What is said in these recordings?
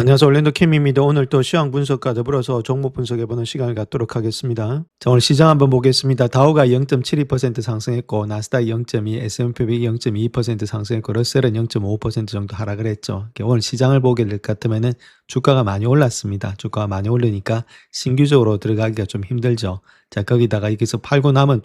안녕하세요. 올랜도 캠입니다. 오늘 또 시황 분석과 더불어서 종목 분석해보는 시간을 갖도록 하겠습니다. 자, 오늘 시장 한번 보겠습니다. 다우가 0.72% 상승했고 나스닥 0.2, S&P 0.2% 상승했고 러셀은 0.5% 정도 하락을 했죠. 오늘 시장을 보게 될 것 같으면은 주가가 많이 올랐습니다. 주가가 많이 오르니까 신규적으로 들어가기가 좀 힘들죠. 자, 거기다가 여기서 팔고 나면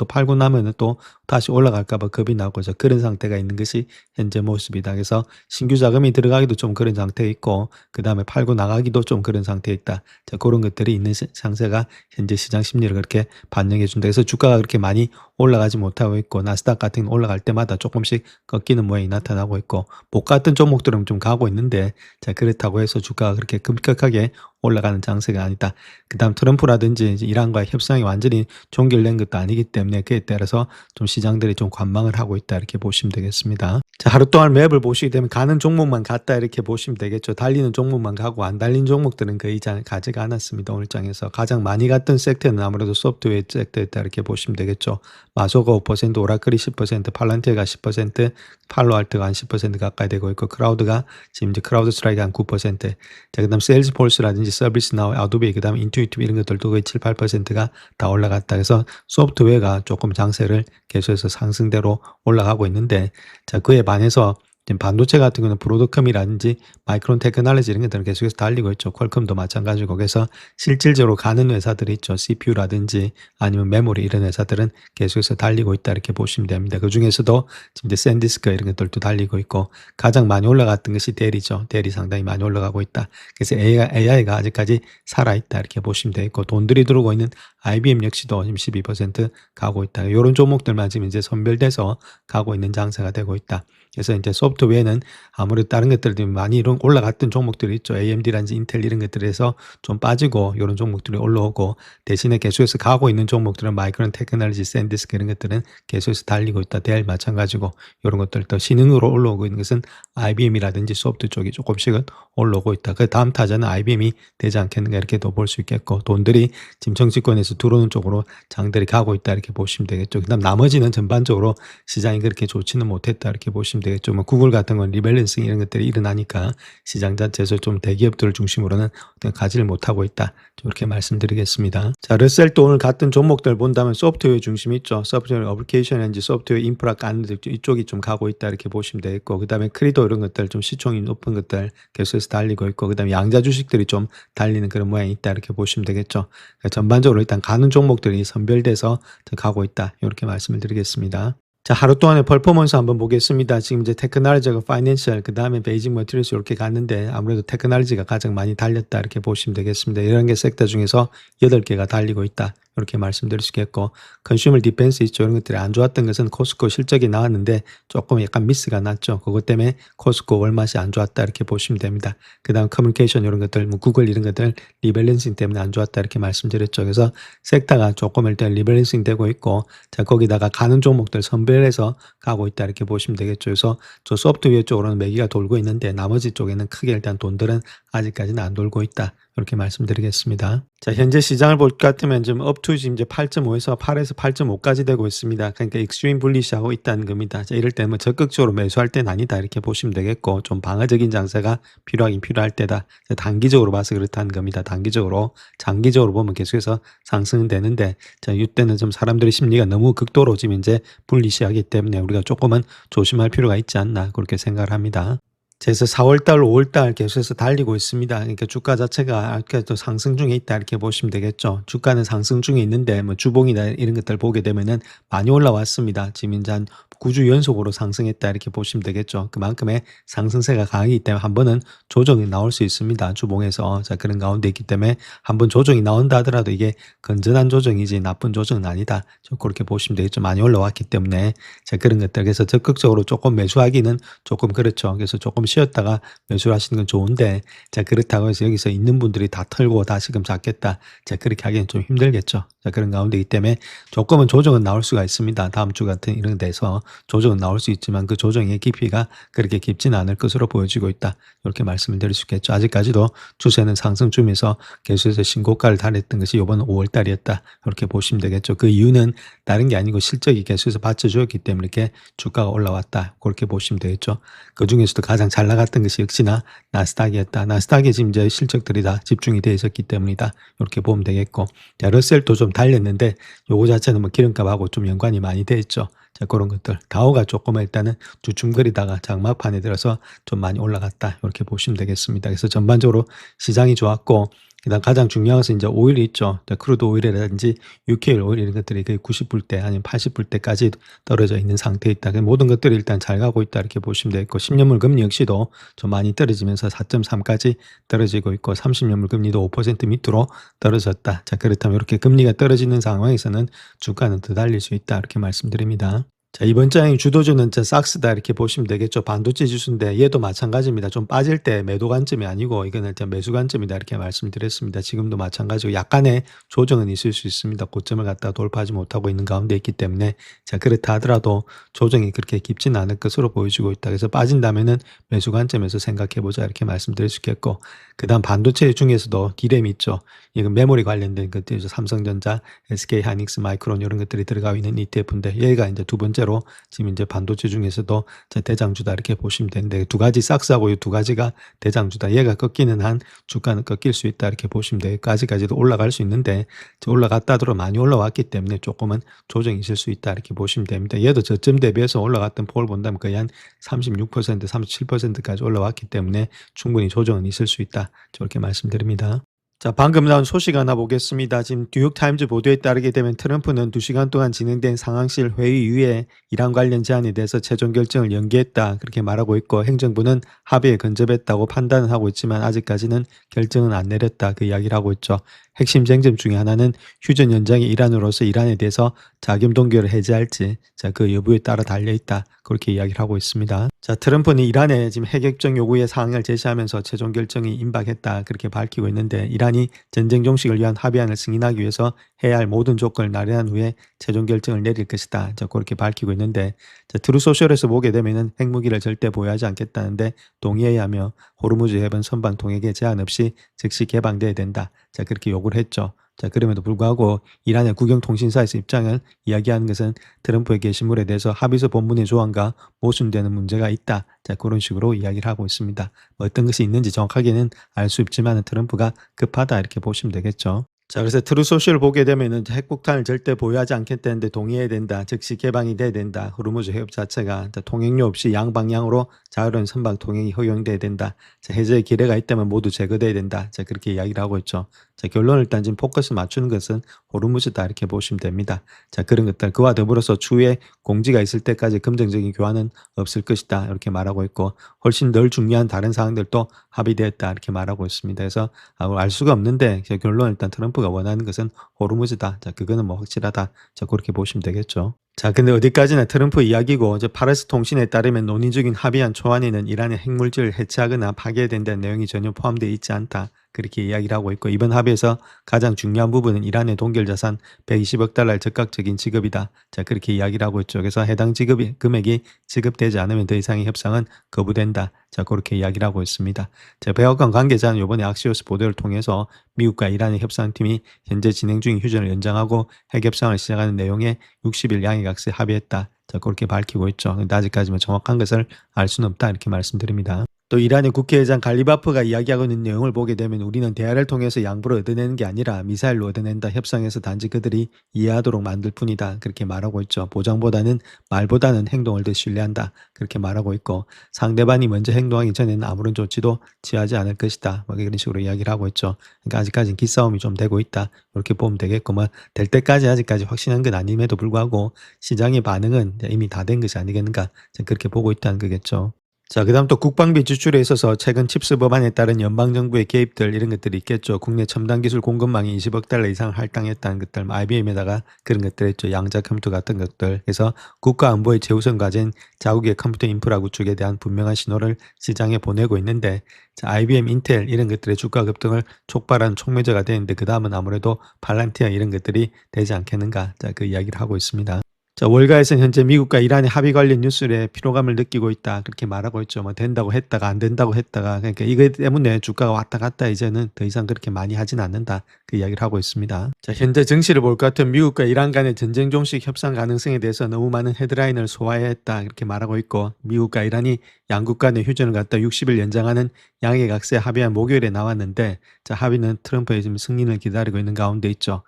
또 다시 올라갈까봐 겁이 나고 그런 상태가 있는 것이 현재 모습이다. 그래서 신규 자금이 들어가기도 좀 그런 상태에 있고 그 다음에 팔고 나가기도 좀 그런 상태에 있다. 자, 그런 것들이 있는 상세가 현재 시장 심리를 그렇게 반영해 준다. 그래서 주가가 그렇게 많이 올라가지 못하고 있고 나스닥 같은 올라갈 때마다 조금씩 꺾이는 모양이 나타나고 있고 목 같은 종목들은 좀 가고 있는데 자, 그렇다고 해서 주가가 그렇게 급격하게 올라가는 장세가 아니다. 그 다음 트럼프라든지 이란과의 협상이 완전히 종결된 것도 아니기 때문에 그에 따라서 좀 시장들이 좀 관망을 하고 있다 이렇게 보시면 되겠습니다. 자, 하루 동안 맵을 보시게 되면 가는 종목만 갔다 이렇게 보시면 되겠죠. 달리는 종목만 가고 안 달린 종목들은 거의 가지가 않았습니다. 오늘 장에서 가장 많이 갔던 섹터는 아무래도 소프트웨어 섹터였다 이렇게 보시면 되겠죠. 마소가 5%, 오라클이 10%, 팔란티아가 10%, 팔로알트가 한 10% 가까이 되고 있고 크라우드가 지금 이제 크라우드 스트라이크 한 9%. 자, 그다음 세일즈포스라든지 서비스나우, 아도비, 그다음 인투이티브 이런 것들도 거의 7, 8%가 다 올라갔다. 그래서 소프트웨어가 조금 장세를 계속해서 상승대로 올라가고 있는데 자, 그에 반해서 지금 반도체 같은 경우는 브로드컴이라든지 마이크론 테크놀로지 이런 것들은 계속해서 달리고 있죠. 퀄컴도 마찬가지고 그래서 실질적으로 가는 회사들이 있죠. CPU라든지 아니면 메모리 이런 회사들은 계속해서 달리고 있다 이렇게 보시면 됩니다. 그 중에서도 지금 이제 샌디스크 이런 것들도 달리고 있고 가장 많이 올라갔던 것이 델이죠. 델이 상당히 많이 올라가고 있다. 그래서 AI가 아직까지 살아있다 이렇게 보시면 되겠고 돈들이 들어오고 있는 IBM 역시도 지금 12% 가고 있다. 이런 종목들만 지금 이제 선별돼서 가고 있는 장세가 되고 있다. 그래서 이제 소프트웨어는 아무래도 다른 것들이 많이 이런 올라갔던 종목들이 있죠. AMD라든지 인텔 이런 것들에서 좀 빠지고 이런 종목들이 올라오고 대신에 계속해서 가고 있는 종목들은 마이크론 테크놀로지, 샌디스크 이런 것들은 계속해서 달리고 있다. 델 마찬가지고 이런 것들 또 신흥으로 올라오고 있는 것은 IBM이라든지 소프트 쪽이 조금씩은 올라오고 있다. 그 다음 타자는 IBM이 되지 않겠는가 이렇게도 볼 수 있겠고 돈들이 지금 정치권에서 들어오는 쪽으로 장들이 가고 있다 이렇게 보시면 되겠죠. 그다음 나머지는 전반적으로 시장이 그렇게 좋지는 못했다 이렇게 보시면 되겠죠. 뭐 구글 같은 건 리밸런싱 이런 것들이 일어나니까 시장 자체에서 좀 대기업들을 중심으로는 가지를 못하고 있다. 이렇게 말씀드리겠습니다. 자, 러셀도 오늘 같은 종목들 본다면 소프트웨어 중심이 있죠. 소프트웨어 어플리케이션인지 소프트웨어 인프라 까는 이쪽이 좀 가고 있다 이렇게 보시면 되겠고 그 다음에 크리도 이런 것들 좀 시총이 높은 것들 계속해서 달리고 있고 그 다음에 양자 주식들이 좀 달리는 그런 모양이 있다 이렇게 보시면 되겠죠. 그러니까 전반적으로 일단 가는 종목들이 선별돼서 가고 있다 이렇게 말씀을 드리겠습니다. 자, 하루 동안의 퍼포먼스 한번 보겠습니다. 지금 이제 테크놀로지가 파이낸셜, 그 다음에 베이징 머티리얼스 이렇게 갔는데 아무래도 테크놀로지가 가장 많이 달렸다 이렇게 보시면 되겠습니다. 이런 게 섹터 중에서 8개가 달리고 있다. 이렇게 말씀드릴 수 있겠고 컨슈머 디펜스 있죠. 이런 것들이 안 좋았던 것은 코스코 실적이 나왔는데 조금 약간 미스가 났죠. 그것 때문에 코스코 월맛이 안 좋았다 이렇게 보시면 됩니다. 그 다음 커뮤니케이션 이런 것들 뭐 구글 이런 것들 리밸런싱 때문에 안 좋았다 이렇게 말씀드렸죠. 그래서 섹터가 조금 일단 리밸런싱 되고 있고 자 거기다가 가는 종목들 선별해서 가고 있다 이렇게 보시면 되겠죠. 그래서 저 소프트웨어 쪽으로는 매기가 돌고 있는데 나머지 쪽에는 크게 일단 돈들은 아직까지는 안 돌고 있다. 이렇게 말씀드리겠습니다. 자, 현재 시장을 볼 것 같으면 지금 업투 지금 이제 8.5에서 8에서 8.5까지 되고 있습니다. 그러니까 익스트림 불리시하고 있다는 겁니다. 자, 이럴 때는 뭐 적극적으로 매수할 때는 아니다 이렇게 보시면 되겠고 좀 방어적인 장세가 필요하긴 필요할 때다. 자, 단기적으로 봐서 그렇다는 겁니다. 단기적으로 장기적으로 보면 계속해서 상승은 되는데 자, 이때는 좀 사람들의 심리가 너무 극도로 지금 이제 불리시하기 때문에 우리가 조금은 조심할 필요가 있지 않나 그렇게 생각을 합니다. 그래서 4월달, 5월달 계속해서 달리고 있습니다. 그러니까 주가 자체가 또 상승 중에 있다 이렇게 보시면 되겠죠. 주가는 상승 중에 있는데 뭐 주봉이나 이런 것들 보게 되면은 많이 올라왔습니다. 지금 이제 한 9주 연속으로 상승했다 이렇게 보시면 되겠죠. 그만큼의 상승세가 강하기 때문에 한 번은 조정이 나올 수 있습니다. 주봉에서. 자, 그런 가운데 있기 때문에 한 번 조정이 나온다 하더라도 이게 건전한 조정이지 나쁜 조정은 아니다. 좀 그렇게 보시면 되겠죠. 많이 올라왔기 때문에. 자, 그런 것들. 그래서 적극적으로 조금 매수하기는 조금 그렇죠. 그래서 조금 쉬었다가 매수를 하시는 건 좋은데 자, 그렇다고 해서 여기서 있는 분들이 다 털고 다시금 잡겠다. 자, 그렇게 하기는 좀 힘들겠죠. 자, 그런 가운데이기 때문에 조금은 조정은 나올 수가 있습니다. 다음 주 같은 이런 데서 조정은 나올 수 있지만 그 조정의 깊이가 그렇게 깊지는 않을 것으로 보여지고 있다. 이렇게 말씀을 드릴 수 있겠죠. 아직까지도 추세는 상승 중에서 계속해서 신고가를 달했던 것이 이번 5월 달이었다. 이렇게 보시면 되겠죠. 그 이유는 다른 게 아니고 실적이 계속해서 받쳐주었기 때문에 이렇게 주가가 올라왔다. 그렇게 보시면 되겠죠. 그 중에서도 가장 잘 잘 나갔던 것이 역시나 나스닥이었다. 나스닥에 지금 이제 실적들이 다 집중이 되어 있었기 때문이다. 이렇게 보면 되겠고, 자, 러셀도 좀 달렸는데 요거 자체는 뭐 기름값하고 좀 연관이 많이 돼 있죠. 자, 그런 것들. 다우가 조금 일단은 주춤거리다가 장막판에 들어서 좀 많이 올라갔다. 이렇게 보시면 되겠습니다. 그래서 전반적으로 시장이 좋았고, 그다음 가장 중요한 것은 이제 오일이 있죠. 크루드 오일이라든지 UK일 오일 이런 것들이 거의 90불대 아니면 80불대까지 떨어져 있는 상태에 있다. 모든 것들이 일단 잘 가고 있다 이렇게 보시면 되겠고, 10년물 금리 역시도 좀 많이 떨어지면서 4.3까지 떨어지고 있고, 30년물 금리도 5% 밑으로 떨어졌다. 자, 그렇다면 이렇게 금리가 떨어지는 상황에서는 주가는 더 달릴 수 있다 이렇게 말씀드립니다. 자, 이번 장의 주도주는 삭스다 이렇게 보시면 되겠죠. 반도체 지수인데 얘도 마찬가지입니다. 좀 빠질 때 매도 관점이 아니고 이거는 일단 매수 관점이다 이렇게 말씀드렸습니다. 지금도 마찬가지고 약간의 조정은 있을 수 있습니다. 고점을 갖다 돌파하지 못하고 있는 가운데 있기 때문에, 자, 그렇다 하더라도 조정이 그렇게 깊지는 않을 것으로 보여지고 있다. 그래서 빠진다면은 매수 관점에서 생각해보자 이렇게 말씀드릴 수 있겠고, 그 다음 반도체 중에서도 디램이 있죠. 이건 메모리 관련된 것들이죠. 삼성전자, SK하이닉스, 마이크론 이런 것들이 들어가 있는 ETF인데 얘가 이제 두 번째로 지금 이제 반도체 중에서도 대장주다 이렇게 보시면 되는데, 두 가지 싹스하고 이 두 가지가 대장주다. 얘가 꺾이는 한 주가는 꺾일 수 있다 이렇게 보시면 돼요. 아직까지도 올라갈 수 있는데 올라갔다 들어 많이 올라왔기 때문에 조금은 조정이 있을 수 있다 이렇게 보시면 됩니다. 얘도 저점 대비해서 올라갔던 폭을 본다면 거의 한 36%, 37%까지 올라왔기 때문에 충분히 조정은 있을 수 있다. 저렇게 말씀드립니다. 자, 방금 나온 소식 하나 보겠습니다. 지금 뉴욕타임즈 보도에 따르게 되면 트럼프는 2시간 동안 진행된 상황실 회의 이후에 이란 관련 제안에 대해서 최종 결정을 연기했다 그렇게 말하고 있고, 행정부는 합의에 근접했다고 판단은 하고 있지만 아직까지는 결정은 안 내렸다 그 이야기를 하고 있죠. 핵심 쟁점 중에 하나는 휴전 연장이 이란으로서 이란에 대해서 자금 동결을 해제할지, 자, 그 여부에 따라 달려있다 그렇게 이야기를 하고 있습니다. 자, 트럼프는 이란에 지금 핵협정 요구의 사항을 제시하면서 최종 결정이 임박했다 그렇게 밝히고 있는데, 이란이 전쟁 종식을 위한 합의안을 승인하기 위해서 해야 할 모든 조건을 나열한 후에 최종 결정을 내릴 것이다. 자, 그렇게 밝히고 있는데, 자, 트루소셜에서 보게 되면은 핵무기를 절대 보유하지 않겠다는데 동의해야 하며 호르무즈 해변 선반 통행에 제한 없이 즉시 개방돼야 된다. 자, 그렇게 요구를 했죠. 자, 그럼에도 불구하고 이란의 국영통신사에서 입장을 이야기하는 것은 트럼프의 게시물에 대해서 합의서 본문의 조항과 모순되는 문제가 있다. 자, 그런 식으로 이야기를 하고 있습니다. 어떤 것이 있는지 정확하게는 알 수 없지만 트럼프가 급하다 이렇게 보시면 되겠죠. 자, 그래서 트루소셜을 보게 되면은 핵폭탄을 절대 보유하지 않겠다는데 동의해야 된다. 즉시 개방이 돼야 된다. 호르무즈 해협 자체가 통행료 없이 양방향으로 자유로운 선박 통행이 허용돼야 된다. 자, 해제의 기회가 있다면 모두 제거돼야 된다. 자, 그렇게 이야기를 하고 있죠. 자, 결론을 일단 지금 포커스 맞추는 것은 호르무즈다 이렇게 보시면 됩니다. 자, 그런 것들 그와 더불어서 추후에 공지가 있을 때까지 긍정적인 교환은 없을 것이다 이렇게 말하고 있고, 훨씬 덜 중요한 다른 사항들도 합의되었다 이렇게 말하고 있습니다. 그래서 알 수가 없는데 결론은 일단 트럼프가 원하는 것은 호르무즈다. 자, 그거는 뭐 확실하다. 자, 그렇게 보시면 되겠죠. 자, 근데 어디까지나 트럼프 이야기고, 파르스 통신에 따르면 논의 중인 합의안 초안에는 이란의 핵물질을 해체하거나 파괴된다는 내용이 전혀 포함되어 있지 않다. 그렇게 이야기를 하고 있고, 이번 합의에서 가장 중요한 부분은 이란의 동결 자산 120억 달러의 적극적인 지급이다. 자, 그렇게 이야기를 하고 있죠. 그래서 해당 금액이 지급되지 않으면 더 이상의 협상은 거부된다. 자, 그렇게 이야기를 하고 있습니다. 자, 백악관 관계자는 이번에 악시오스 보도를 통해서 미국과 이란의 협상팀이 현재 진행 중인 휴전을 연장하고 핵협상을 시작하는 내용에 60일 양해각서에 합의했다. 자, 그렇게 밝히고 있죠. 근데 아직까지는 정확한 것을 알 수는 없다 이렇게 말씀드립니다. 또 이란의 국회의장 갈리바프가 이야기하고 있는 내용을 보게 되면 우리는 대화를 통해서 양보를 얻어내는 게 아니라 미사일로 얻어낸다. 협상에서 단지 그들이 이해하도록 만들 뿐이다. 그렇게 말하고 있죠. 보장보다는 말보다는 행동을 더 신뢰한다. 그렇게 말하고 있고, 상대방이 먼저 행동하기 전에는 아무런 조치도 취하지 않을 것이다. 뭐 이런 식으로 이야기를 하고 있죠. 그러니까 아직까지는 기싸움이 좀 되고 있다. 이렇게 보면 되겠고, 될 때까지 아직까지 확신한 건 아님에도 불구하고 시장의 반응은 이미 다 된 것이 아니겠는가. 그렇게 보고 있다는 거겠죠. 자, 그 다음 또 국방비 지출에 있어서 최근 칩스 법안에 따른 연방정부의 개입들 이런 것들이 있겠죠. 국내 첨단 기술 공급망이 20억 달러 이상 할당했다는 것들, IBM에다가 그런 것들 있죠. 양자 컴퓨터 같은 것들. 그래서 국가 안보의 최우선 과제인 자국의 컴퓨터 인프라 구축에 대한 분명한 신호를 시장에 보내고 있는데, 자, IBM, 인텔 이런 것들의 주가 급등을 촉발한 촉매제가 되는데 그 다음은 아무래도 팔란티아 이런 것들이 되지 않겠는가. 자, 그 이야기를 하고 있습니다. 자, 월가에서는 현재 미국과 이란의 합의 관련 뉴스에 피로감을 느끼고 있다. 그렇게 말하고 있죠. 뭐 된다고 했다가 안 된다고 했다가 그러니까 이거 때문에 주가가 왔다 갔다 이제는 더 이상 그렇게 많이 하진 않는다. 그 이야기를 하고 있습니다. 자, 현재 증시를 볼 것 같은 미국과 이란 간의 전쟁 종식 협상 가능성에 대해서 너무 많은 헤드라인을 소화했다. 이렇게 말하고 있고 미국과 이란이 양국 간의 휴전을 갖다 60일 연장하는 양해 각서에 합의한 목요일에 나왔는데 자, 합의는 트럼프의 지금 승인을 기다리고 있는 가운데 있죠.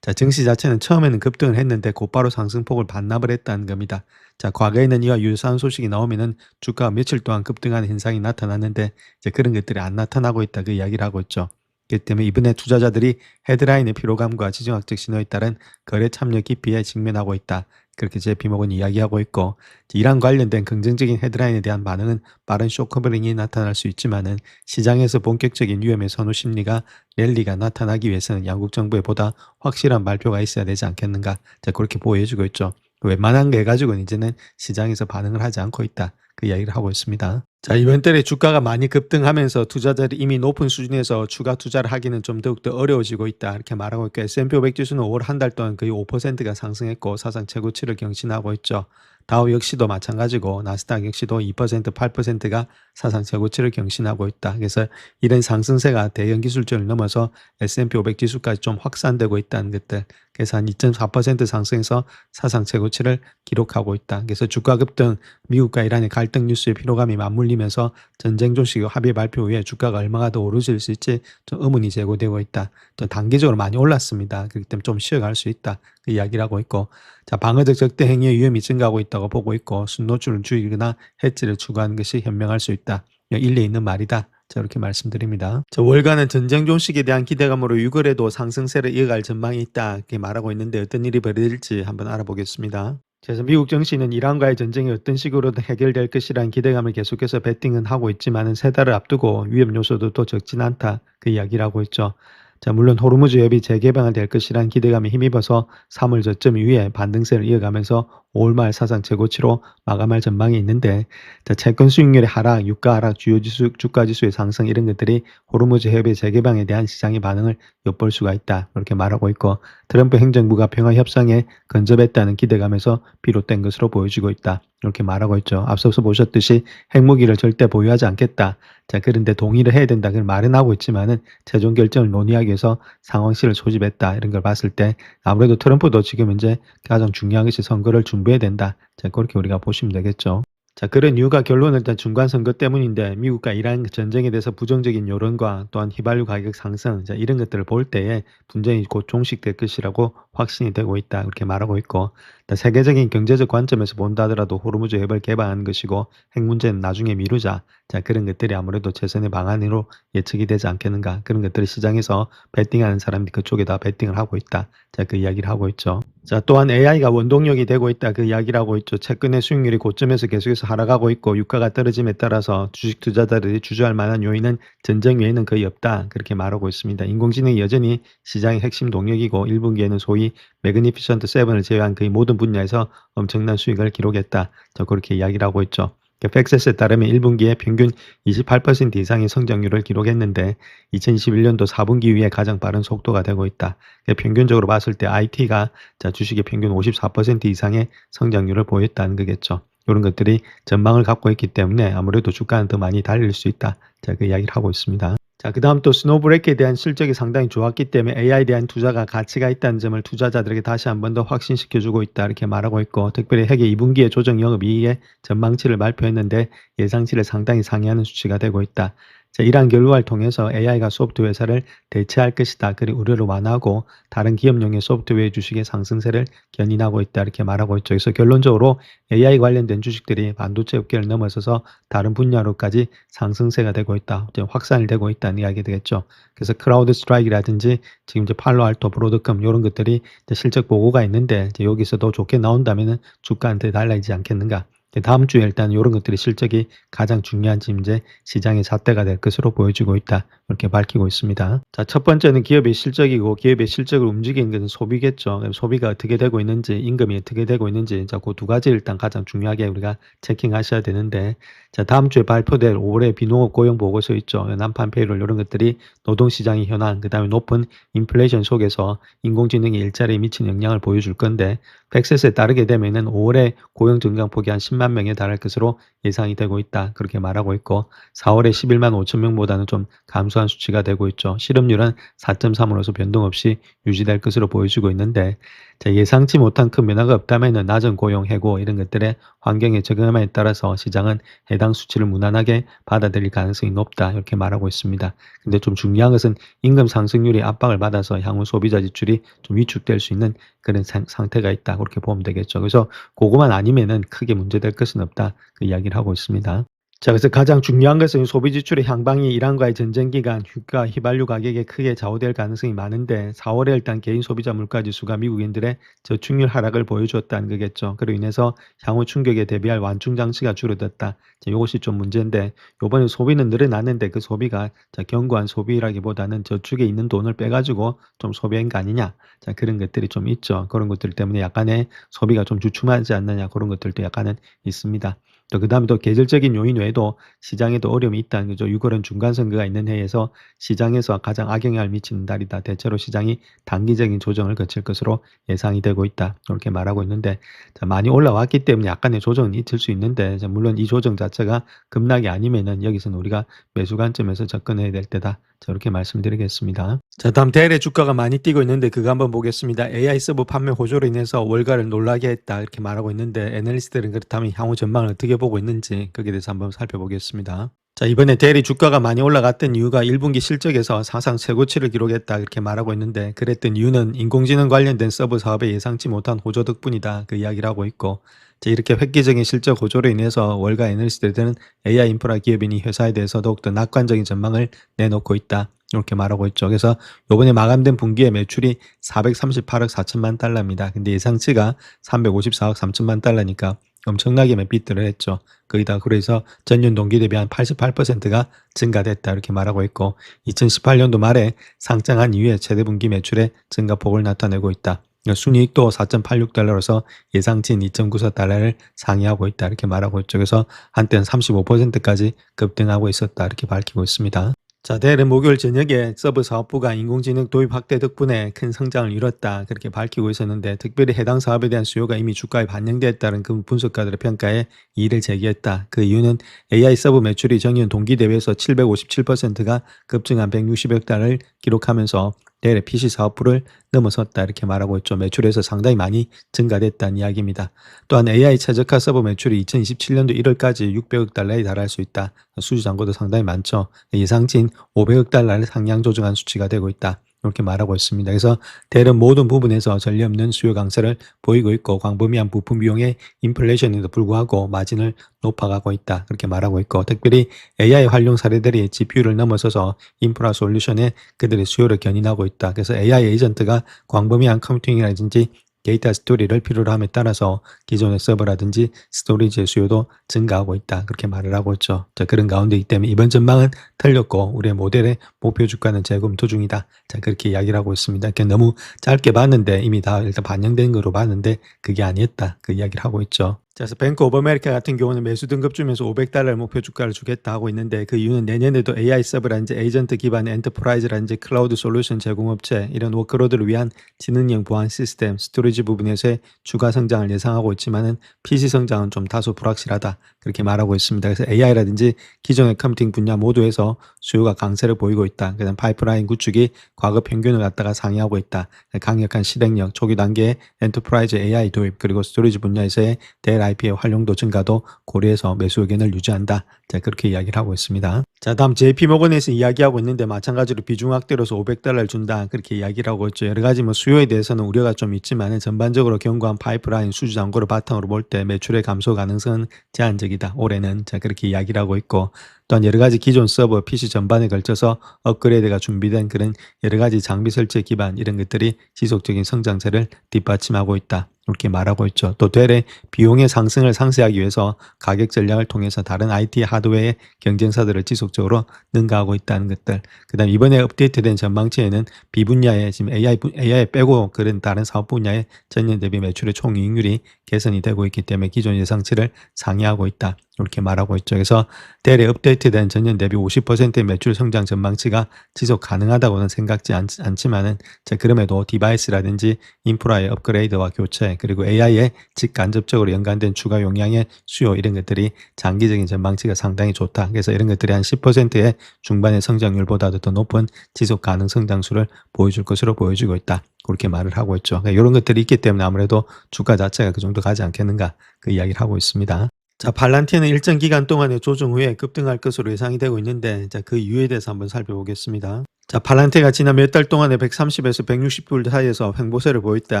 자, 증시 자체는 처음에는 급등을 했는데 곧바로 상승폭을 반납을 했다는 겁니다. 자, 과거에는 이와 유사한 소식이 나오면은 주가가 며칠 동안 급등하는 현상이 나타났는데 이제 그런 것들이 안 나타나고 있다 그 이야기를 하고 있죠. 그렇기 때문에 이번에 투자자들이 헤드라인의 피로감과 지정학적 신호에 따른 거래 참여 기피에 직면하고 있다. 그렇게 JP모건이 이야기하고 있고 이란 관련된 긍정적인 헤드라인에 대한 반응은 빠른 쇼커버링이 나타날 수 있지만은 시장에서 본격적인 위험의 선호 심리가 랠리가 나타나기 위해서는 양국 정부에 보다 확실한 발표가 있어야 되지 않겠는가. 자, 그렇게 보여주고 있죠. 웬만한 게 가지고는 이제는 시장에서 반응을 하지 않고 있다. 그 이야기를 하고 있습니다. 자, 이번 달에 주가가 많이 급등하면서 투자자들이 이미 높은 수준에서 추가 투자를 하기는 좀 더욱더 어려워지고 있다. 이렇게 말하고 있고 S&P 500 지수는 5월 한 달 동안 거의 5%가 상승했고 사상 최고치를 경신하고 있죠. 다우 역시도 마찬가지고 나스닥 역시도 2% 8%가 사상 최고치를 경신하고 있다. 그래서 이런 상승세가 대형 기술주를 넘어서 S&P 500 지수까지 좀 확산되고 있다는 것들. 그래서 한 2.4% 상승해서 사상 최고치를 기록하고 있다. 그래서 주가 급등, 미국과 이란의 갈등 뉴스의 피로감이 맞물리면서 전쟁 종식 합의 발표 후에 주가가 얼마가 더 오르질 수 있지 좀 의문이 제기되고 있다. 좀 단기적으로 많이 올랐습니다. 그렇기 때문에 좀 쉬어갈 수 있다. 그 이야기를 하고 있고 자, 방어적 적대 행위의 위험이 증가하고 있다고 보고 있고 순노출을 줄이거나 해지를 추구하는 것이 현명할 수 있다. 일리 있는 말이다. 자, 이렇게 말씀드립니다. 자, 월가는 전쟁 종식에 대한 기대감으로 6월에도 상승세를 이어갈 전망이 있다. 이렇게 말하고 있는데 어떤 일이 벌어질지 한번 알아보겠습니다. 그래서 미국 정치는 이란과의 전쟁이 어떤 식으로든 해결될 것이라는 기대감을 계속해서 베팅은 하고 있지만은 세 달을 앞두고 위험 요소도 또 적진 않다. 그 이야기를 하고 있죠. 자, 물론 호르무즈 해협이 재개방이 될 것이라는 기대감에 힘입어서 3월 저점 이후에 반등세를 이어가면서 5월 말 사상 최고치로 마감할 전망이 있는데 자, 채권 수익률의 하락, 유가 하락, 주요 지수, 주가 지수의 상승 이런 것들이 호르무즈 해협의 재개방에 대한 시장의 반응을 엿볼 수가 있다. 이렇게 말하고 있고 트럼프 행정부가 평화 협상에 근접했다는 기대감에서 비롯된 것으로 보여지고 있다. 이렇게 말하고 있죠. 앞서서 보셨듯이 핵무기를 절대 보유하지 않겠다. 자, 그런데 동의를 해야 된다. 그걸 말은 하고 있지만은 최종 결정을 논의하기 위해서 상황실을 소집했다. 이런 걸 봤을 때 아무래도 트럼프도 지금 현재 가장 중요한 것이 선거를 준비해야 된다. 자, 그렇게 우리가 보시면 되겠죠. 자, 그런 이유가 결론은 일단 중간 선거 때문인데 미국과 이란 전쟁에 대해서 부정적인 여론과 또한 휘발유 가격 상승, 자, 이런 것들을 볼 때에 분쟁이 곧 종식될 것이라고 확신이 되고 있다. 그렇게 말하고 있고 세계적인 경제적 관점에서 본다 하더라도 호르무즈 해협을 개방하는 것이고 핵 문제는 나중에 미루자. 자, 그런 것들이 아무래도 최선의 방안으로 예측이 되지 않겠는가. 그런 것들을 시장에서 베팅하는 사람들이 그쪽에다 베팅을 하고 있다. 자, 그 이야기를 하고 있죠. 자, 또한 AI가 원동력이 되고 있다. 그 이야기를 하고 있죠. 채권의 수익률이 고점에서 계속해서 하락하고 있고 유가가 떨어짐에 따라서 주식 투자자들이 주저할 만한 요인은 전쟁 외에는 거의 없다. 그렇게 말하고 있습니다. 인공지능이 여전히 시장의 핵심 동력이고 1분기에는 소위 매그니피션트 7을 제외한 거의 모든 분야에서 엄청난 수익을 기록했다. 자, 그렇게 이야기를 하고 있죠. 팩셋에 따르면 1분기에 평균 28% 이상의 성장률을 기록했는데 2021년도 4분기 이후에 가장 빠른 속도가 되고 있다. 평균적으로 봤을 때 IT가 주식의 평균 54% 이상의 성장률을 보였다는 거겠죠. 이런 것들이 전망을 갖고 있기 때문에 아무래도 주가는 더 많이 달릴 수 있다. 자, 그 이야기를 하고 있습니다. 자, 그 다음 또 스노우브레이크에 대한 실적이 상당히 좋았기 때문에 AI에 대한 투자가 가치가 있다는 점을 투자자들에게 다시 한 번 더 확신시켜주고 있다. 이렇게 말하고 있고 특별히 핵의 2분기에 조정 영업이익의 전망치를 발표했는데 예상치를 상당히 상회하는 수치가 되고 있다. 자, 이러한 결과를 통해서 AI가 소프트웨어 회사를 대체할 것이다. 그리고 우려를 완화하고 다른 기업용의 소프트웨어 주식의 상승세를 견인하고 있다. 이렇게 말하고 있죠. 그래서 결론적으로 AI 관련된 주식들이 반도체 업계를 넘어서서 다른 분야로까지 상승세가 되고 있다. 확산이 되고 있다는 이야기 되겠죠. 그래서 크라우드 스트라이크라든지 지금 이제 팔로알토, 브로드컴 이런 것들이 실적 보고가 있는데 여기서도 좋게 나온다면은 주가한테 달라지지 않겠는가. 다음 주에 일단 이런 것들이 실적이 가장 중요한 지금 이제 시장의 잣대가 될 것으로 보여지고 있다. 이렇게 밝히고 있습니다. 자, 첫 번째는 기업의 실적이고 기업의 실적을 움직이는 것은 소비겠죠. 소비가 어떻게 되고 있는지, 임금이 어떻게 되고 있는지, 자, 그 두 가지 일단 가장 중요하게 우리가 체킹하셔야 되는데, 자, 다음 주에 발표될 5월의 비농업 고용 보고서 있죠. 난판 페이롤 이런 것들이 노동시장의 현황, 그 다음에 높은 인플레이션 속에서 인공지능이 일자리에 미친 영향을 보여줄 건데, 팩셋에 따르게 되면은 5월에 고용 증강폭이 한 10만 명에 달할 것으로 예상이 되고 있다. 그렇게 말하고 있고 4월에 11만 5천 명보다는 좀 감소한 수치가 되고 있죠. 실업률은 4.3으로서 변동 없이 유지될 것으로 보여지고 있는데 예상치 못한 큰 변화가 없다면은 낮은 고용, 해고 이런 것들의 환경에 적응함에 따라서 시장은 해당 수치를 무난하게 받아들일 가능성이 높다. 이렇게 말하고 있습니다. 근데 좀 중요한 것은 임금 상승률이 압박을 받아서 향후 소비자 지출이 좀 위축될 수 있는 그런 상태가 있다. 그렇게 보면 되겠죠. 그래서 그거만 아니면은 크게 문제될 것은 없다. 그 이야기를 하고 있습니다. 자, 그래서 가장 중요한 것은 소비 지출의 향방이 이란과의 전쟁 기간, 유가, 휘발유 가격에 크게 좌우될 가능성이 많은데 4월에 일단 개인 소비자 물가 지수가 미국인들의 저축률 하락을 보여주었다는 거겠죠. 그로 인해서 향후 충격에 대비할 완충 장치가 줄어들었다. 자, 이것이 좀 문제인데 요번에 소비는 늘어났는데 그 소비가 견고한 소비라기보다는 저축에 있는 돈을 빼가지고 좀 소비한 거 아니냐. 자, 그런 것들이 좀 있죠. 그런 것들 때문에 약간의 소비가 좀 주춤하지 않느냐 그런 것들도 약간은 있습니다. 또 그다음에 또 계절적인 요인 외에도 시장에도 어려움이 있다는 거죠. 6월은 중간선거가 있는 해에서 시장에서 가장 악영향을 미치는 달이다. 대체로 시장이 단기적인 조정을 거칠 것으로 예상이 되고 있다. 이렇게 말하고 있는데 많이 올라왔기 때문에 약간의 조정은 있을 수 있는데 물론 이 조정 자체가 급락이 아니면은 여기서는 우리가 매수 관점에서 접근해야 될 때다. 이렇게 말씀드리겠습니다. 자, 다음 대일의 주가가 많이 뛰고 있는데 그거 한번 보겠습니다. AI 서버 판매 호조로 인해서 월가를 놀라게 했다 이렇게 말하고 있는데 애널리스트들은 그렇다면 향후 전망을 어떻게 보고 있는지 거기에 대해서 한번 살펴보겠습니다. 자, 이번에 대리 주가가 많이 올라갔던 이유가 1분기 실적에서 사상 최고치를 기록했다 이렇게 말하고 있는데 그랬던 이유는 인공지능 관련된 서버 사업에 예상치 못한 호조 덕분이다 그 이야기를 하고 있고 이렇게 획기적인 실적 호조로 인해서 월가 애널리스트들은 AI 인프라 기업인 이 회사에 대해서 더욱더 낙관적인 전망을 내놓고 있다. 이렇게 말하고 있죠. 그래서 요번에 마감된 분기에 매출이 438억 4천만 달러입니다. 근데 예상치가 354억 3천만 달러니까 엄청나게 비트를 했죠. 거기다 그래서 전년 동기 대비 한 88%가 증가됐다 이렇게 말하고 있고 2018년도 말에 상장한 이후에 최대 분기 매출의 증가폭을 나타내고 있다. 순이익도 4.86달러로서 예상치인 2.94달러를 상회하고 있다 이렇게 말하고 있죠. 그래서 한때는 35%까지 급등하고 있었다 이렇게 밝히고 있습니다. 자, 대일은 목요일 저녁에 서브 사업부가 인공지능 도입 확대 덕분에 큰 성장을 이뤘다 그렇게 밝히고 있었는데 특별히 해당 사업에 대한 수요가 이미 주가에 반영됐다는 그 분석가들의 평가에 이의를 제기했다. 그 이유는 AI 서브 매출이 전년 동기 대비해서 757%가 급증한 160억 달러를 기록하면서 대일의 PC 사업부를 넘어섰다 이렇게 말하고 있죠. 매출에서 상당히 많이 증가됐다는 이야기입니다. 또한 AI 최저가 서버 매출이 2027년도 1월까지 600억 달러에 달할 수 있다. 수주 잔고도 상당히 많죠. 예상치인 500억 달러를 상향 조정한 수치가 되고 있다. 이렇게 말하고 있습니다. 그래서 대일은 모든 부분에서 전례 없는 수요 강세를 보이고 있고 광범위한 부품 비용의 인플레이션에도 불구하고 마진을 높아가고 있다. 그렇게 말하고 있고 특별히 AI 활용 사례들이 GPU를 넘어서서 인프라 솔루션에 그들의 수요를 견인하고 있다. 그래서 AI 에이전트가 광범위한 컴퓨팅이라든지 데이터 스토리를 필요로 함에 따라서 기존의 서버라든지 스토리지의 수요도 증가하고 있다. 그렇게 말을 하고 있죠. 자, 그런 가운데이기 때문에 이번 전망은 틀렸고 우리의 모델의 목표 주가는 재검토 중이다. 자, 그렇게 이야기를 하고 있습니다. 너무 짧게 봤는데 이미 다 일단 반영된 거로 봤는데 그게 아니었다. 그 이야기를 하고 있죠. 자, 그래서 뱅크 오브 아메리카 같은 경우는 매수 등급 주면서 500달러 목표 주가를 주겠다 하고 있는데 그 이유는 내년에도 AI 서버라든지 에이전트 기반 엔터프라이즈라든지 클라우드 솔루션 제공업체 이런 워크로드를 위한 지능형 보안 시스템, 스토리지 부분에서의 주가 성장을 예상하고 있지만은 PC 성장은 좀 다소 불확실하다. 그렇게 말하고 있습니다. 그래서 AI라든지 기존의 컴퓨팅 분야 모두에서 수요가 강세를 보이고 있다. 그다음 파이프라인 구축이 과거 평균을 갖다가 상회하고 있다. 강력한 실행력, 초기 단계의 엔터프라이즈 AI 도입 그리고 스토리지 분야에서의 델 IP의 활용도 증가도 고려해서 매수 의견을 유지한다. 자, 그렇게 이야기를 하고 있습니다. 자, 다음 JP모건에서 이야기하고 있는데 마찬가지로 비중 확대로서 500달러를 준다. 그렇게 이야기를 하고 있죠. 여러 가지 수요에 대해서는 우려가 좀 있지만 전반적으로 견고한 파이프라인 수주 잔고를 바탕으로 볼 때 매출의 감소 가능성은 제한적이다. 올해는. 자, 그렇게 이야기를 하고 있고 또한 여러 가지 기존 서버, PC 전반에 걸쳐서 업그레이드가 준비된 그런 여러 가지 장비 설치 기반 이런 것들이 지속적인 성장세를 뒷받침하고 있다. 이렇게 말하고 있죠. 또 델의 비용의 상승을 상쇄하기 위해서 가격 전략을 통해서 다른 IT 하드웨어의 경쟁사들을 지속적으로 능가하고 있다는 것들. 그다음 이번에 업데이트된 전망치에는 비분야에 지금 AI 빼고 그런 다른 사업 분야의 전년 대비 매출의 총이익률이 개선이 되고 있기 때문에 기존 예상치를 상회하고 있다. 이렇게 말하고 있죠. 그래서 델의 업데이트된 전년 대비 50%의 매출 성장 전망치가 지속 가능하다고는 생각지 않지만은 그럼에도 디바이스라든지 인프라의 업그레이드와 교체 그리고 AI에 직간접적으로 연관된 추가 용량의 수요 이런 것들이 장기적인 전망치가 상당히 좋다. 그래서 이런 것들이 한 10%의 중반의 성장률보다도 더 높은 지속 가능 성장수를 보여줄 것으로 보여지고 있다. 그렇게 말을 하고 있죠. 그러니까 이런 것들이 있기 때문에 아무래도 주가 자체가 그 정도 가지 않겠는가 그 이야기를 하고 있습니다. 자, 발란티는 일정 기간 동안의 조정 후에 급등할 것으로 예상이 되고 있는데 그 이유에 대해서 한번 살펴보겠습니다. 자, 발란테가 지난 몇 달 동안에 130에서 160불 사이에서 횡보세를 보였다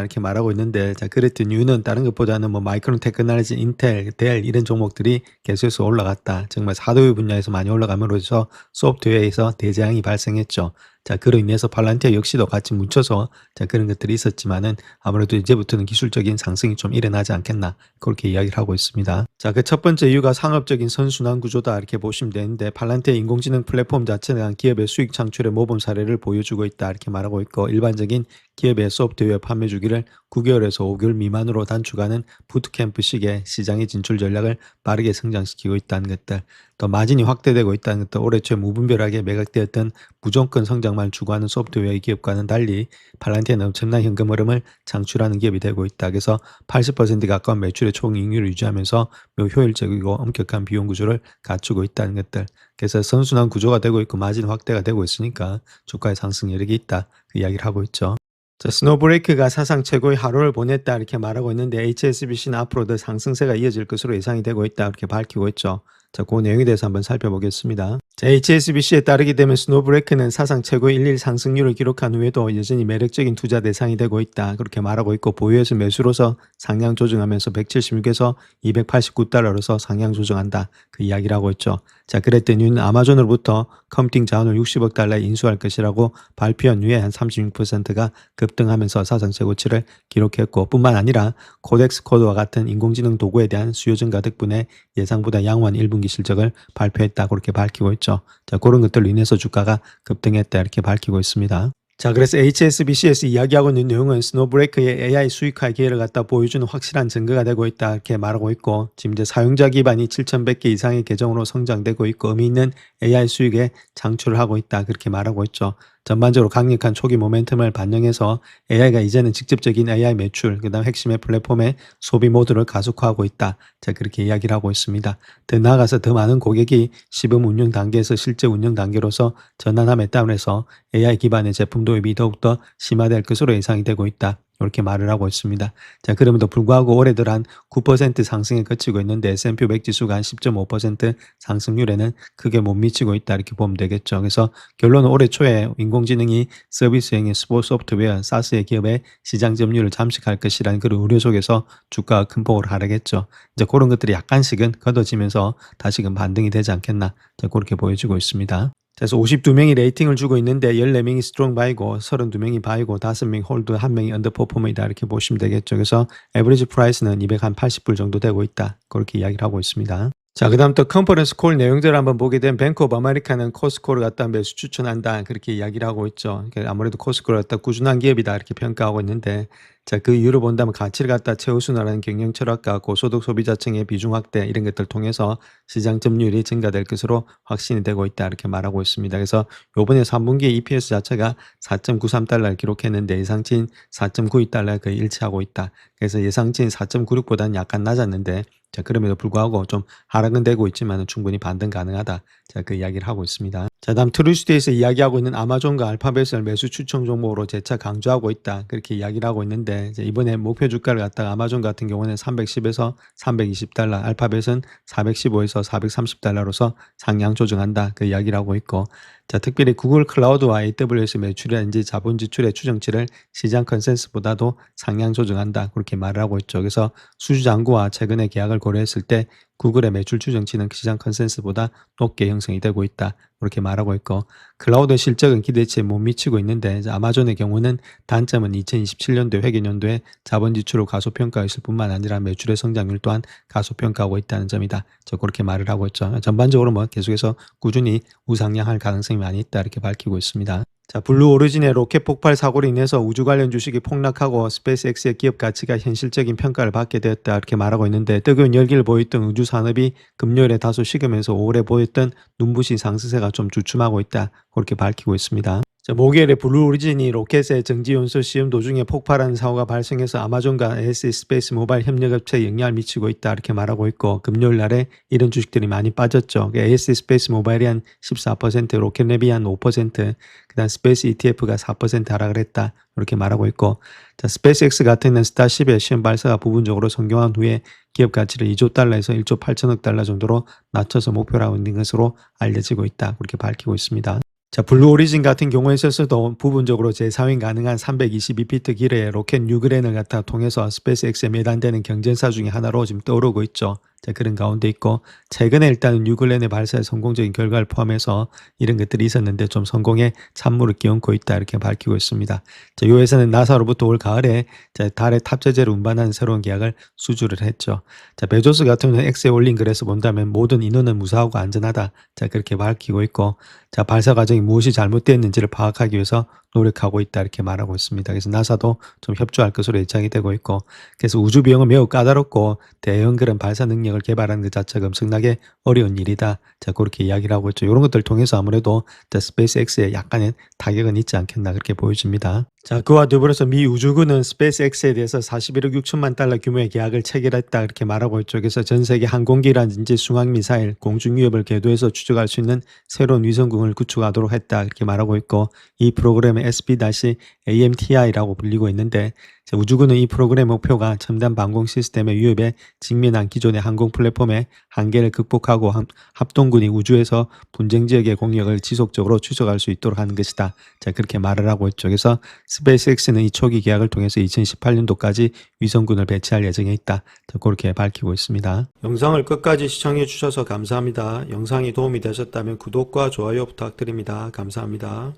이렇게 말하고 있는데 그랬던 이유는 다른 것보다는 뭐 마이크론 테크놀로지, 인텔, 델 이런 종목들이 계속해서 올라갔다. 정말 사도의 분야에서 많이 올라감으로써 소프트웨어에서 대재앙이 발생했죠. 그로 인해서 발란티아 역시도 같이 뭉쳐서 그런 것들이 있었지만은 아무래도 이제부터는 기술적인 상승이 좀 일어나지 않겠나 그렇게 이야기를 하고 있습니다. 그 첫 번째 이유가 상업적인 선순환 구조다 이렇게 보시면 되는데 발란티아 인공지능 플랫폼 자체는 기업의 수익 창출의 모범 사례를 보여주고 있다 이렇게 말하고 있고 일반적인 기업의 소프트웨어 판매 주기를 9개월에서 5개월 미만으로 단축하는 부트캠프식의 시장의 진출 전략을 빠르게 성장시키고 있다는 것들 또 마진이 확대되고 있다는 것들 올해 초 무분별하게 매각되었던 무조건 성장만 추구하는 소프트웨어 기업과는 달리 발란티아는 엄청난 현금 흐름을 창출하는 기업이 되고 있다. 그래서 80% 가까운 매출의 총이익률을 유지하면서 매우 효율적이고 엄격한 비용 구조를 갖추고 있다는 것들. 그래서 선순환 구조가 되고 있고 마진 확대가 되고 있으니까 주가의 상승 여력이 있다. 그 이야기를 하고 있죠. 자, 스노브레이크가 사상 최고의 하루를 보냈다 이렇게 말하고 있는데 HSBC는 앞으로도 상승세가 이어질 것으로 예상이 되고 있다 이렇게 밝히고 있죠. 자, 그 내용에 대해서 한번 살펴보겠습니다. 자, HSBC에 따르게 되면 스노브레이크는 사상 최고의 일일 상승률을 기록한 후에도 여전히 매력적인 투자 대상이 되고 있다. 그렇게 말하고 있고 보유해서 매수로서 상향 조정하면서 176에서 289달러로서 상향 조정한다. 그 이야기를 하고 있죠. 자, 그랬더니 이유는 아마존으로부터 컴퓨팅 자원을 60억 달러에 인수할 것이라고 발표한 후에 한 36%가 급등하면서 사상 최고치를 기록했고 뿐만 아니라 코덱스 코드와 같은 인공지능 도구에 대한 수요 증가 덕분에 예상보다 양호한 1분기 실적을 발표했다. 그렇게 밝히고 있죠. 자, 그런 것들로 인해서 주가가 급등했다. 이렇게 밝히고 있습니다. 자, 그래서 HSBC에서 이야기하고 있는 내용은 스노브레이크의 AI 수익화 기회를 갖다 보여주는 확실한 증거가 되고 있다. 이렇게 말하고 있고, 지금 이제 사용자 기반이 7,100개 이상의 계정으로 성장되고 있고, 의미 있는 AI 수익에 창출을 하고 있다. 그렇게 말하고 있죠. 전반적으로 강력한 초기 모멘텀을 반영해서 AI가 이제는 직접적인 AI 매출, 그 다음 핵심의 플랫폼의 소비 모드를 가속화하고 있다. 자, 그렇게 이야기를 하고 있습니다. 더 나아가서 더 많은 고객이 시범 운영 단계에서 실제 운영 단계로서 전환함에 따라서 AI 기반의 제품 도입이 더욱더 심화될 것으로 예상이 되고 있다. 이렇게 말을 하고 있습니다. 자, 그럼에도 불구하고 올해 들어 한 9% 상승에 그치고 있는데 S&P 500 지수가 한 10.5% 상승률에는 크게 못 미치고 있다 이렇게 보면 되겠죠. 그래서 결론은 올해 초에 인공지능이 서비스형의 소프트웨어, 사스의 기업의 시장 점유율을 잠식할 것이라는 그런 우려 속에서 주가가 큰 폭으로 하락했죠. 이제 그런 것들이 약간씩은 걷어지면서 다시금 반등이 되지 않겠나 자, 그렇게 보여지고 있습니다. 그래서 52명이 레이팅을 주고 있는데 14명이 스트롱 바이고 32명이 바이고 5명 홀드 1명이 언더퍼포머이다 이렇게 보시면 되겠죠. 그래서 에버리지 프라이스는 280불 정도 되고 있다. 그렇게 이야기를 하고 있습니다. 자, 그 다음 또 컨퍼런스 콜 내용들을 한번 보게 되면 뱅크 오브 아메리카는 코스코를 갖다 매수 추천한다 그렇게 이야기를 하고 있죠. 그러니까 아무래도 코스코를 갖다 꾸준한 기업이다 이렇게 평가하고 있는데 자, 그 이유를 본다면 가치를 갖다 최우선하는 경영 철학과 고소득 소비자층의 비중 확대 이런 것들을 통해서 시장 점유율이 증가될 것으로 확신이 되고 있다 이렇게 말하고 있습니다. 그래서 요번에 3분기 EPS 자체가 4.93달러를 기록했는데 예상치인 4.92달러에 거의 일치하고 있다. 그래서 예상치인 4.96보다는 약간 낮았는데 자, 그럼에도 불구하고 좀 하락은 되고 있지만 충분히 반등 가능하다. 자, 그 이야기를 하고 있습니다. 자, 다음 트루스데이에서 이야기하고 있는 아마존과 알파벳을 매수 추천 종목으로 재차 강조하고 있다. 그렇게 이야기를 하고 있는데 이번에 목표 주가를 갖다가 아마존 같은 경우는 310에서 320달러, 알파벳은 415에서 430달러로서 상향 조정한다. 그 이야기를 하고 있고 자, 특별히 구글 클라우드와 AWS 매출이라든지 자본 지출의 추정치를 시장 컨센서스보다도 상향 조정한다. 그렇게 말을 하고 있죠. 그래서 수주 잔고와 최근의 계약을 고려했을 때 구글의 매출 추정치는 시장 컨센서스보다 높게 형성이 되고 있다. 그렇게 말하고 있고 클라우드 실적은 기대치에 못 미치고 있는데 아마존의 경우는 단점은 2027년도 회계연도에 자본 지출을 가소평가했을 뿐만 아니라 매출의 성장률 또한 가소평가하고 있다는 점이다. 그렇게 말을 하고 있죠. 전반적으로 뭐 계속해서 꾸준히 우상향할 가능성이 많이 있다 이렇게 밝히고 있습니다. 자, 블루 오리진의 로켓 폭발 사고로 인해서 우주 관련 주식이 폭락하고 스페이스X의 기업 가치가 현실적인 평가를 받게 되었다 이렇게 말하고 있는데, 뜨거운 열기를 보였던 우주 산업이 금요일에 다소 식으면서 5월에 보였던 눈부신 상승세가 좀 주춤하고 있다 그렇게 밝히고 있습니다. 자, 목요일에 블루 오리진이 로켓의 정지 연소 시험 도중에 폭발하는 사고가 발생해서 아마존과 ASC 스페이스 모바일 협력업체에 영향을 미치고 있다 이렇게 말하고 있고, 금요일 날에 이런 주식들이 많이 빠졌죠. ASC 스페이스 모바일이 한 14%, 로켓랩이 한 5%, 그다음 스페이스 ETF가 4% 하락을 했다 이렇게 말하고 있고, 자, 스페이스X 같은 경우는 스타10의 시험 발사가 부분적으로 성공한 후에 기업 가치를 2조 달러에서 1조 8천억 달러 정도로 낮춰서 목표로 하고 있는 것으로 알려지고 있다 그렇게 밝히고 있습니다. 자, 블루 오리진 같은 경우에 있어서도 부분적으로 재사용 가능한 322피트 길이의 로켓 뉴그랜을 갖다 통해서 스페이스X에 매단되는 경쟁사 중에 하나로 지금 떠오르고 있죠. 자, 그런 가운데 있고, 최근에 일단은 뉴글랜의 발사에 성공적인 결과를 포함해서 이런 것들이 있었는데 좀 성공에 찬물을 끼얹고 있다 이렇게 밝히고 있습니다. 자, 이 회사는 나사로부터 올 가을에 달에 탑재제를 운반하는 새로운 계약을 수주를 했죠. 자, 베조스 같은 경우는 X에 올린 글에서 본다면 모든 인원은 무사하고 안전하다. 자, 그렇게 밝히고 있고, 자, 발사 과정이 무엇이 잘못되었는지를 파악하기 위해서 노력하고 있다 이렇게 말하고 있습니다. 그래서 나사도 좀 협조할 것으로 예상이 되고 있고, 그래서 우주 비용은 매우 까다롭고 대형 그런 발사 능력을 개발하는 것 자체가 엄청나게 어려운 일이다. 자, 그렇게 이야기를 하고 있죠. 이런 것들을 통해서 아무래도 스페이스X에 약간의 타격은 있지 않겠나 그렇게 보여집니다. 자, 그와 더불어서 미 우주군은 스페이스X에 대해서 41억 6천만 달러 규모의 계약을 체결했다 이렇게 말하고 있죠. 그래서 전 세계 항공기라든지 중앙미사일, 공중위협을 궤도에서 추적할 수 있는 새로운 위성군을 구축하도록 했다 이렇게 말하고 있고, 이 프로그램은 SP-AMTI라고 불리고 있는데, 우주군은 이 프로그램 목표가 첨단 방공 시스템의 위협에 직면한 기존의 항공 플랫폼의 한계를 극복하고 합동군이 우주에서 분쟁 지역의 공격을 지속적으로 추적할 수 있도록 하는 것이다. 자, 그렇게 말을 하고 있죠. 그래서 스페이스X는 이 초기 계약을 통해서 2018년도까지 위성군을 배치할 예정에 있다. 자, 그렇게 밝히고 있습니다. 영상을 끝까지 시청해 주셔서 감사합니다. 영상이 도움이 되셨다면 구독과 좋아요 부탁드립니다. 감사합니다.